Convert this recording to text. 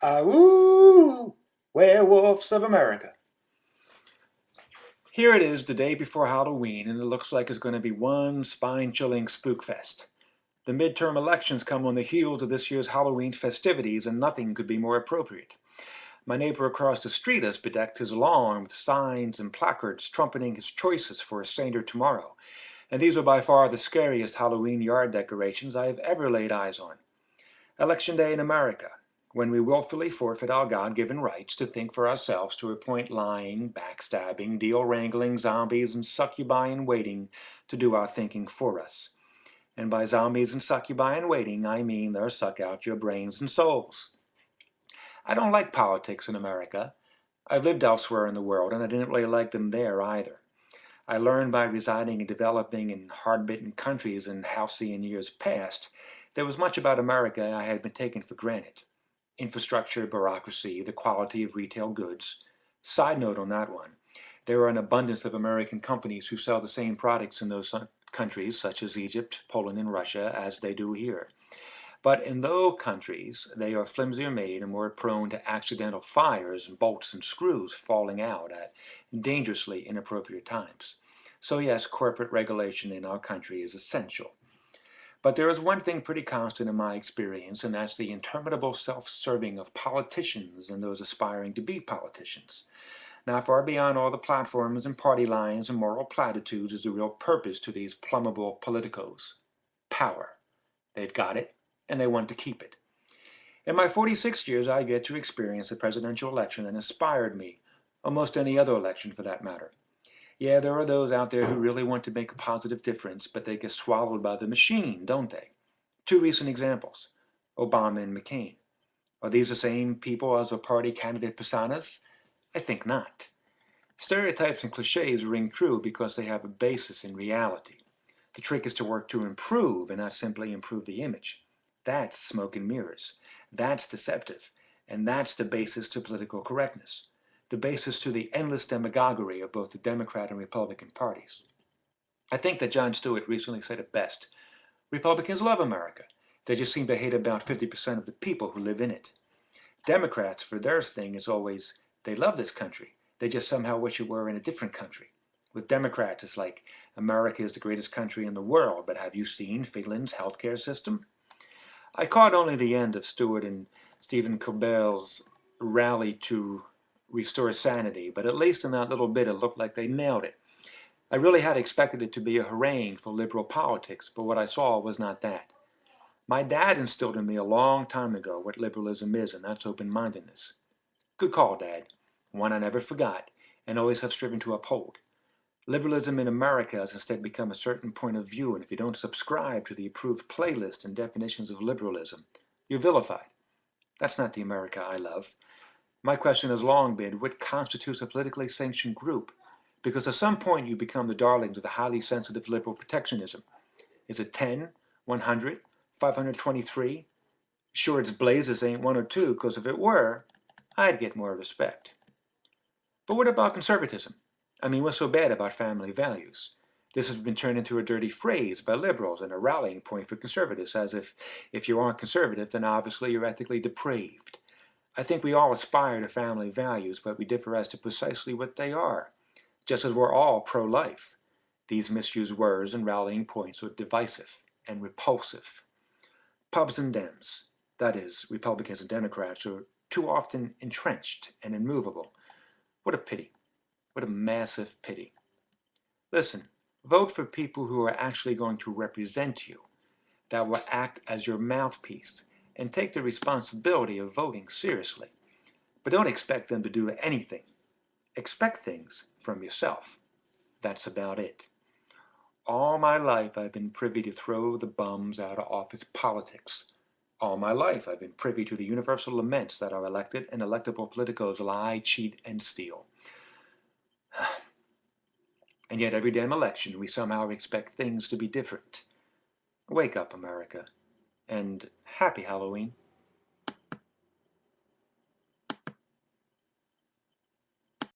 Woo! Werewolves of America. Here it is, the day before Halloween, and it looks like it's going to be one spine-chilling spook fest. The midterm elections come on the heels of this year's Halloween festivities, and nothing could be more appropriate. My neighbor across the street has bedecked his lawn with signs and placards trumpeting his choices for a sainter tomorrow, and these are by far the scariest Halloween yard decorations I have ever laid eyes on. Election Day in America, when we willfully forfeit our God-given rights to think for ourselves to appoint lying, backstabbing, deal-wrangling zombies and succubi in waiting to do our thinking for us. And by zombies and succubi in waiting, I mean they'll suck out your brains and souls. I don't like politics in America. I've lived elsewhere in the world, and I didn't really like them there either. I learned by residing and developing in hard-bitten countries and halcyon years past, there was much about America I had been taken for granted. Infrastructure, bureaucracy, the quality of retail goods. Side note on that one, there are an abundance of American companies who sell the same products in those countries, such as Egypt, Poland, and Russia, as they do here. But in those countries, they are flimsier made and more prone to accidental fires and bolts and screws falling out at dangerously inappropriate times. So yes, corporate regulation in our country is essential. But there is one thing pretty constant in my experience, and that's the interminable self-serving of politicians and those aspiring to be politicians. Now, far beyond all the platforms and party lines and moral platitudes is the real purpose to these plumbable politicos. Power. They've got it, and they want to keep it. In my 46 years, I've yet to experience a presidential election that inspired me, almost any other election for that matter. Yeah, there are those out there who really want to make a positive difference, but they get swallowed by the machine, don't they? Two recent examples, Obama and McCain. Are these the same people as their party candidate personas? I think not. Stereotypes and cliches ring true because they have a basis in reality. The trick is to work to improve and not simply improve the image. That's smoke and mirrors. That's deceptive. And that's the basis to political correctness. The basis to the endless demagoguery of both the Democrat and Republican parties. I think that Jon Stewart recently said it best. Republicans love America. They just seem to hate about 50% of the people who live in it. Democrats, for their thing, is always, they love this country. They just somehow wish it were in a different country. With Democrats, it's like, America is the greatest country in the world, but have you seen Finland's healthcare system? I caught only the end of Stewart and Stephen Colbert's rally to restore sanity, but at least in that little bit it looked like they nailed it. I really had expected it to be a harangue for liberal politics, but what I saw was not that. My dad instilled in me a long time ago what liberalism is, and that's open-mindedness. Good call, Dad. One I never forgot, and always have striven to uphold. Liberalism in America has instead become a certain point of view, and if you don't subscribe to the approved playlist and definitions of liberalism, you're vilified. That's not the America I love. My question has long been, what constitutes a politically sanctioned group? Because at some point you become the darlings of the highly sensitive liberal protectionism. Is it 10, 100, 523? Sure, it's Blazes ain't one or two, because if it were, I'd get more respect. But what about conservatism? I mean, what's so bad about family values? This has been turned into a dirty phrase by liberals and a rallying point for conservatives, as if you aren't conservative, then obviously you're ethically depraved. I think we all aspire to family values, but we differ as to precisely what they are, just as we're all pro-life. These misused words and rallying points are divisive and repulsive. Pubs and Dems, that is, Republicans and Democrats, are too often entrenched and immovable. What a pity. What a massive pity. Listen, vote for people who are actually going to represent you, that will act as your mouthpiece, and take the responsibility of voting seriously. But don't expect them to do anything. Expect things from yourself. That's about it. All my life I've been privy to throw the bums out of office politics. All my life I've been privy to the universal laments that our elected and electable politicos lie, cheat, and steal. And yet every damn election we somehow expect things to be different. Wake up, America, and happy Halloween.